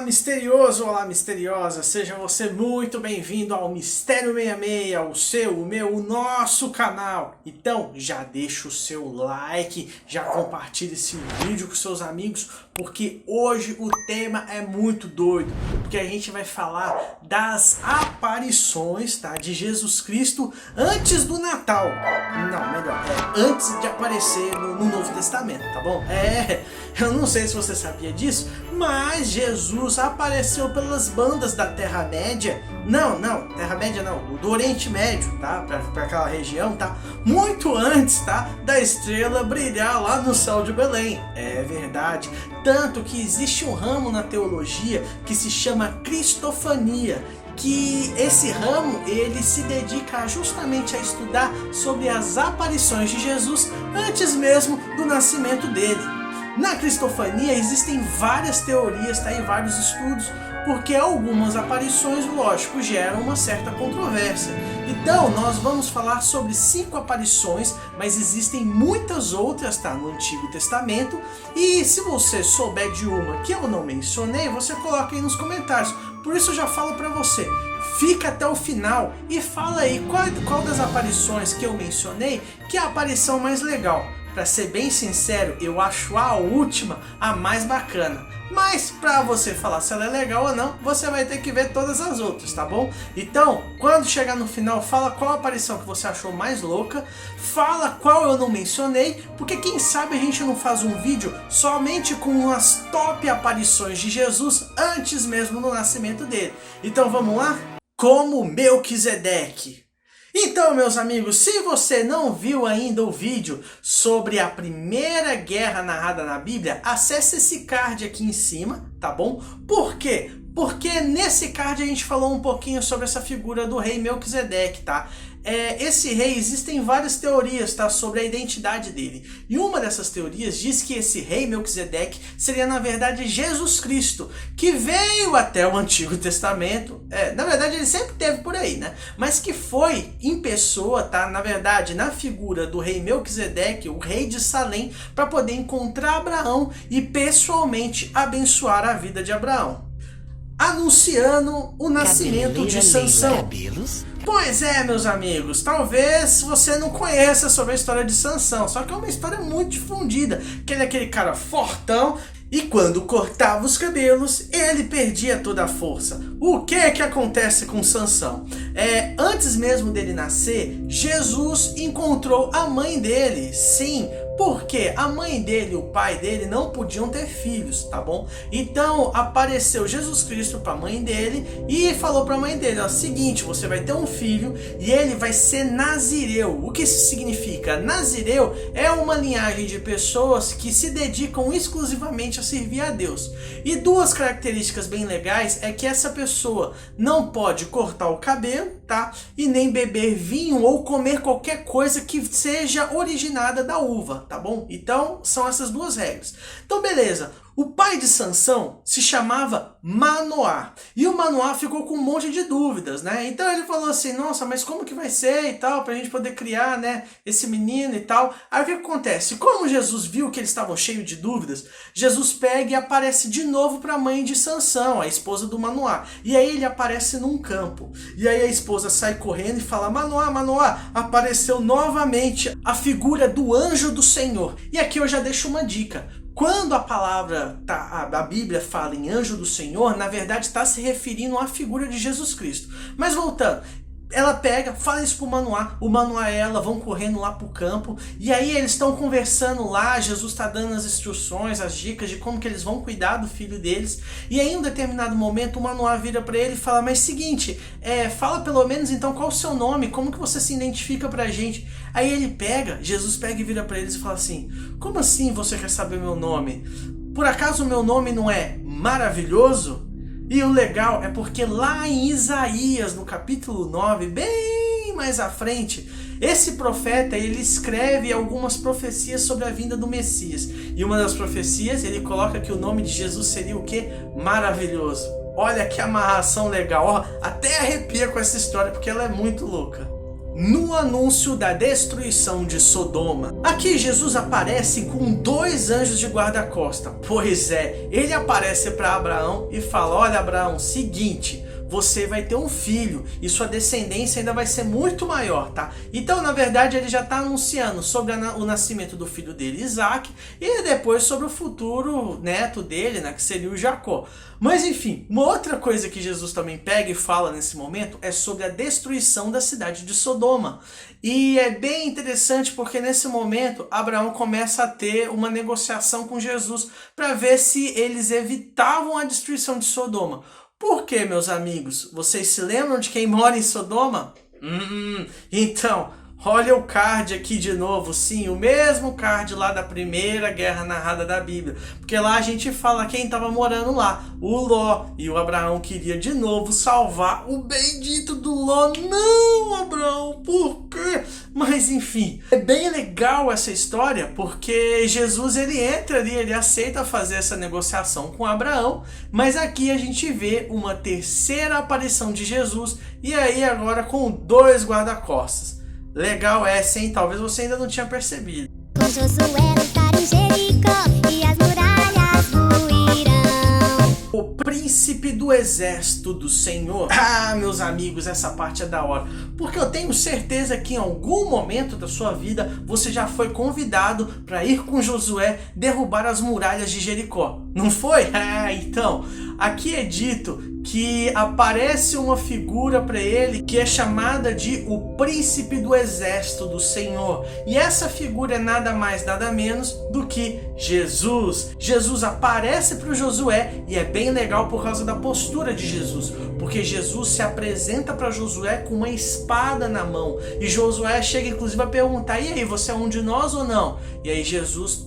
misterioso, olá misteriosa, seja você muito bem-vindo ao Mistério 66, o seu, o meu, o nosso canal. Então já deixa o seu like, já compartilha esse vídeo com seus amigos, porque hoje o tema é muito doido, porque a gente vai falar das aparições, tá, de Jesus Cristo antes do Natal. Não, melhor, antes de aparecer no Novo Testamento, tá bom? Eu não sei se você sabia disso, mas Jesus apareceu pelas bandas da Terra-média, Terra-média não, do Oriente Médio, tá? Pra aquela região, tá? Muito antes, tá? Da estrela brilhar lá no céu de Belém. É verdade. Tanto que existe um ramo na teologia que se chama cristofania, que esse ramo ele se dedica justamente a estudar sobre as aparições de Jesus antes mesmo do nascimento dele. Na cristofania existem várias teorias, tá, e vários estudos, porque algumas aparições, lógico, geram uma certa controvérsia. Então nós vamos falar sobre 5 aparições, mas existem muitas outras, tá, no Antigo Testamento, e se você souber de uma que eu não mencionei, você coloca aí nos comentários. Por isso eu já falo pra você, fica até o final e fala aí qual das aparições que eu mencionei que é a aparição mais legal. Pra ser bem sincero, eu acho a última a mais bacana. Mas pra você falar se ela é legal ou não, você vai ter que ver todas as outras, tá bom? Então, quando chegar no final, fala qual aparição que você achou mais louca, fala qual eu não mencionei, porque quem sabe a gente não faz um vídeo somente com as top aparições de Jesus antes mesmo do nascimento dele. Então vamos lá? Como Melquisedeque. Então, meus amigos, se você não viu ainda o vídeo sobre a primeira guerra narrada na Bíblia, acesse esse card aqui em cima, tá bom? Por quê? Porque nesse card a gente falou um pouquinho sobre essa figura do rei Melquisedeque, tá? Esse rei, existem várias teorias, tá, sobre a identidade dele. E uma dessas teorias diz que esse rei Melquisedeque seria na verdade Jesus Cristo, que veio até o Antigo Testamento. Na verdade ele sempre esteve por aí, né? Mas que foi em pessoa, tá? Na verdade, na figura do rei Melquisedeque, o rei de Salém, para poder encontrar Abraão e pessoalmente abençoar a vida de Abraão, anunciando o nascimento de Sansão. Pois é, meus amigos, talvez você não conheça sobre a história de Sansão, só que é uma história muito difundida, que ele é aquele cara fortão, e quando cortava os cabelos, ele perdia toda a força. O que que acontece com Sansão? Antes mesmo dele nascer, Jesus encontrou a mãe dele, sim, porque a mãe dele e o pai dele não podiam ter filhos, tá bom? Então apareceu Jesus Cristo para a mãe dele e falou para a mãe dele, ó, seguinte, você vai ter um filho e ele vai ser nazireu. O que isso significa? Nazireu é uma linhagem de pessoas que se dedicam exclusivamente a servir a Deus. E duas características bem legais é que essa pessoa não pode cortar o cabelo, tá? E nem beber vinho ou comer qualquer coisa que seja originada da uva, tá bom? Então são essas duas regras. Então beleza, o pai de Sansão se chamava Manoá, e o Manoá ficou com um monte de dúvidas, né? Então ele falou assim, nossa, mas como que vai ser e tal, pra gente poder criar, né, esse menino e tal. Aí o que acontece? Como Jesus viu que eles estavam cheios de dúvidas, Jesus pega e aparece de novo pra mãe de Sansão, a esposa do Manoá, e aí ele aparece num campo, e aí a esposa sai correndo e fala, Manoá, Manoá, apareceu novamente a figura do anjo do Senhor. E aqui eu já deixo uma dica. Quando a palavra, a Bíblia fala em anjo do Senhor, na verdade está se referindo à figura de Jesus Cristo. Mas voltando, ela pega, fala isso pro Manoá, o Manoá e ela vão correndo lá pro campo, e aí eles estão conversando lá, Jesus está dando as instruções, as dicas de como que eles vão cuidar do filho deles, e aí em um determinado momento o Manoá vira para ele e fala, mas seguinte, fala pelo menos então qual o seu nome, como que você se identifica pra gente? Aí Jesus pega e vira para eles e fala assim, como assim você quer saber meu nome? Por acaso o meu nome não é maravilhoso? E o legal é porque lá em Isaías, no capítulo 9, bem mais à frente, esse profeta ele escreve algumas profecias sobre a vinda do Messias. E uma das profecias ele coloca que o nome de Jesus seria o quê? Maravilhoso. Olha que amarração legal, ó, até arrepia com essa história porque ela é muito louca. no anúncio da destruição de Sodoma. Aqui Jesus aparece com 2 anjos de guarda-costa. Pois é, ele aparece para Abraão e fala: olha, Abraão, seguinte, você vai ter um filho e sua descendência ainda vai ser muito maior, tá? Então, na verdade, ele já está anunciando sobre o nascimento do filho dele, Isaac, e depois sobre o futuro neto dele, né, que seria o Jacó. Mas enfim, uma outra coisa que Jesus também pega e fala nesse momento é sobre a destruição da cidade de Sodoma. E é bem interessante porque nesse momento Abraão começa a ter uma negociação com Jesus para ver se eles evitavam a destruição de Sodoma. Por quê, meus amigos? Vocês se lembram de quem mora em Sodoma? Então, olha o card aqui de novo, sim, o mesmo card lá da primeira guerra narrada da Bíblia. Porque lá a gente fala quem estava morando lá, o Ló. E o Abraão queria de novo salvar o bendito do Ló. Não, Abraão, por quê? Mas enfim, é bem legal essa história porque Jesus ele entra ali, ele aceita fazer essa negociação com Abraão. Mas aqui a gente vê uma terceira aparição de Jesus e aí agora com 2 guarda-costas. Legal essa, hein? Talvez você ainda não tinha percebido. Com Josué lutar em Jericó e as muralhas ruirão. O príncipe do exército do Senhor. Ah, meus amigos, essa parte é da hora. Porque eu tenho certeza que em algum momento da sua vida você já foi convidado para ir com Josué derrubar as muralhas de Jericó. Não foi? Ah, então, aqui é dito que aparece uma figura para ele que é chamada de o príncipe do exército do Senhor. E essa figura é nada mais, nada menos do que Jesus. Jesus aparece para o Josué e é bem legal por causa da postura de Jesus. Porque Jesus se apresenta para Josué com uma espada na mão. E Josué chega inclusive a perguntar: e aí, você é um de nós ou não? E aí Jesus,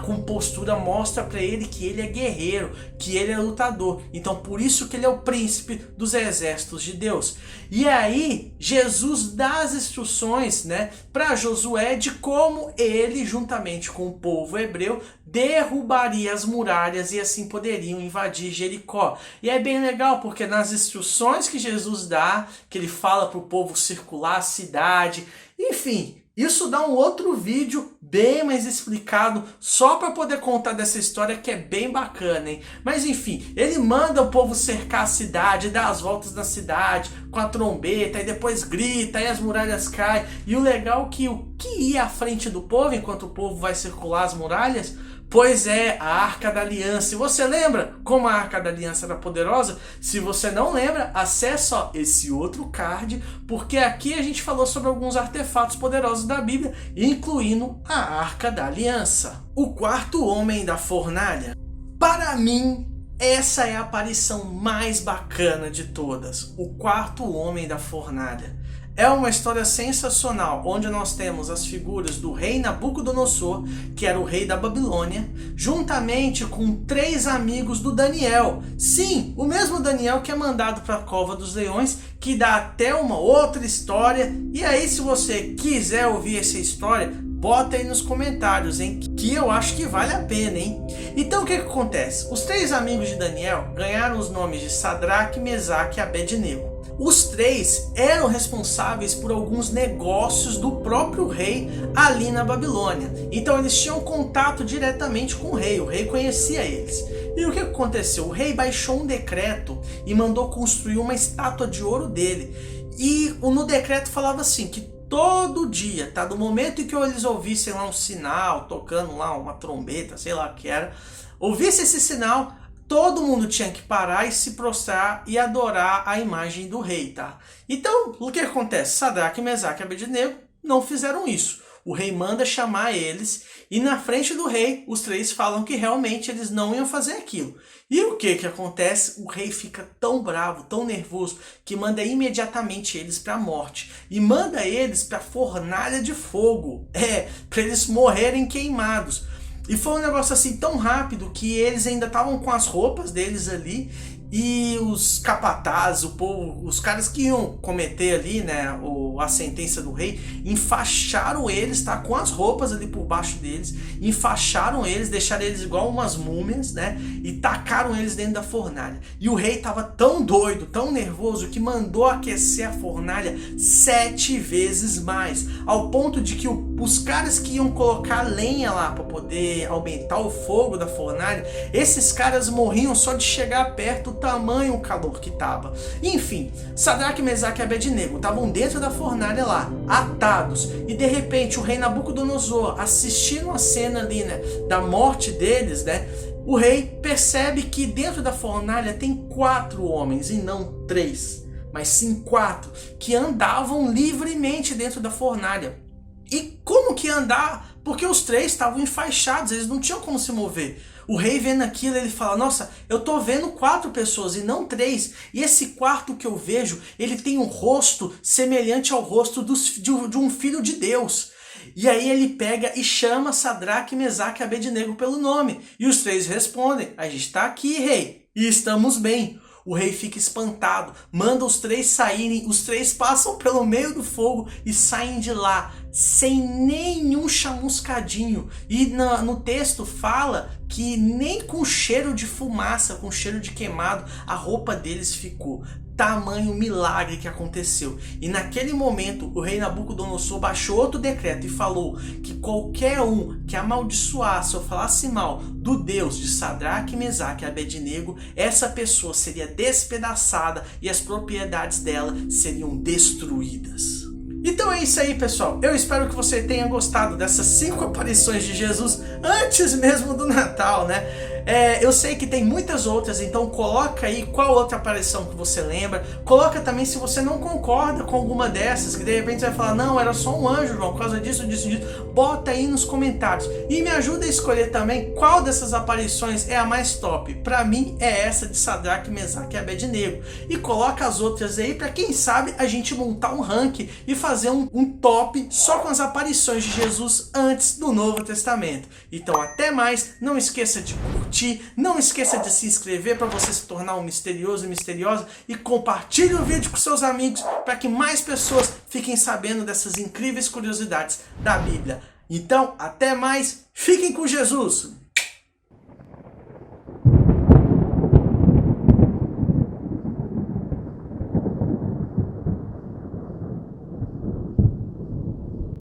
com postura, mostra para ele que ele é guerreiro, que ele é lutador. Então por isso que ele é o príncipe dos exércitos de Deus. E aí Jesus dá as instruções, né, para Josué de como ele, juntamente com o povo hebreu, derrubaria as muralhas e assim poderiam invadir Jericó. E é bem legal porque nas instruções que Jesus dá, que ele fala para o povo circular a cidade, enfim, isso dá um outro vídeo bem mais explicado, só para poder contar dessa história que é bem bacana, hein? Mas enfim, ele manda o povo cercar a cidade, dar as voltas na cidade com a trombeta, e depois grita, aí as muralhas caem. E o legal é que o que ia à frente do povo, enquanto o povo vai circular as muralhas, pois é, a Arca da Aliança. E você lembra como a Arca da Aliança era poderosa? Se você não lembra, acesse ó, esse outro card, porque aqui a gente falou sobre alguns artefatos poderosos da Bíblia, incluindo a Arca da Aliança. O quarto homem da fornalha. Para mim, essa é a aparição mais bacana de todas. O quarto homem da fornalha. É uma história sensacional, onde nós temos as figuras do rei Nabucodonosor, que era o rei da Babilônia, juntamente com 3 amigos do Daniel. Sim, o mesmo Daniel que é mandado para a Cova dos Leões, que dá até uma outra história. E aí, se você quiser ouvir essa história, bota aí nos comentários, hein? Que eu acho que vale a pena, hein? Então o que acontece? Os 3 amigos de Daniel ganharam os nomes de Sadraque, Mesaque e Abednego. Os 3 eram responsáveis por alguns negócios do próprio rei ali na Babilônia. Então eles tinham contato diretamente com o rei conhecia eles. E o que aconteceu? O rei baixou um decreto e mandou construir uma estátua de ouro dele. E no decreto falava assim, que todo dia, tá? Do momento em que eles ouvissem lá um sinal, tocando lá uma trombeta, sei lá o que era, ouvisse esse sinal, todo mundo tinha que parar e se prostrar e adorar a imagem do rei, tá? Então, o que acontece? Sadraque, Mesaque e Abednego não fizeram isso. O rei manda chamar eles e na frente do rei, os 3 falam que realmente eles não iam fazer aquilo. E o que acontece? O rei fica tão bravo, tão nervoso, que manda imediatamente eles para a morte. E manda eles para a fornalha de fogo. Para eles morrerem queimados. E foi um negócio assim tão rápido que eles ainda estavam com as roupas deles ali E os capatazes, o povo, os caras que iam cometer ali, né, a sentença do rei, enfaixaram eles, tá, com as roupas ali por baixo deles, enfaixaram eles, deixaram eles igual umas múmias, né, e tacaram eles dentro da fornalha. E o rei tava tão doido, tão nervoso, que mandou aquecer a fornalha 7 vezes mais, ao ponto de que os caras que iam colocar lenha lá para poder aumentar o fogo da fornalha, esses caras morriam só de chegar perto, o tamanho o calor que tava. Enfim, Sadraque, Mesaque e Abednego estavam dentro da fornalha lá, atados, e de repente o rei Nabucodonosor, assistindo a cena ali, né, da morte deles, né, o rei percebe que dentro da fornalha tem 4 homens e não 3, mas sim 4, que andavam livremente dentro da fornalha. E como que andar? Porque os 3 estavam enfaixados, eles não tinham como se mover. O rei vendo aquilo, ele fala, nossa, eu tô vendo 4 pessoas e não 3. E esse quarto que eu vejo, ele tem um rosto semelhante ao rosto de um filho de Deus. E aí ele pega e chama Sadraque, Mesaque e Abednego pelo nome. E os 3 respondem, a gente tá aqui, rei, e estamos bem. O rei fica espantado, manda os 3 saírem, os 3 passam pelo meio do fogo e saem de lá sem nenhum chamuscadinho. E no texto fala que nem com cheiro de fumaça, com cheiro de queimado, a roupa deles ficou. Tamanho milagre que aconteceu. E naquele momento o rei Nabucodonosor baixou outro decreto e falou que qualquer um que amaldiçoasse ou falasse mal do Deus de Sadraque, Mesaque e Abednego, essa pessoa seria despedaçada e as propriedades dela seriam destruídas. Então é isso aí, pessoal. Eu espero que você tenha gostado dessas 5 aparições de Jesus antes mesmo do Natal, né? Eu sei que tem muitas outras, então coloca aí qual outra aparição que você lembra. Coloca também se você não concorda com alguma dessas, que de repente você vai falar, não, era só um anjo, João, por causa disso. Bota aí nos comentários. E me ajuda a escolher também qual dessas aparições é a mais top. Pra mim é essa de Sadraque, Mesaque e Abednego. E coloca as outras aí pra quem sabe a gente montar um ranking e fazer um top só com as aparições de Jesus antes do Novo Testamento. Então até mais, não esqueça de curtir, não esqueça de se inscrever para você se tornar um misterioso e misteriosa e compartilhe o vídeo com seus amigos para que mais pessoas fiquem sabendo dessas incríveis curiosidades da Bíblia. Então, até mais, fiquem com Jesus!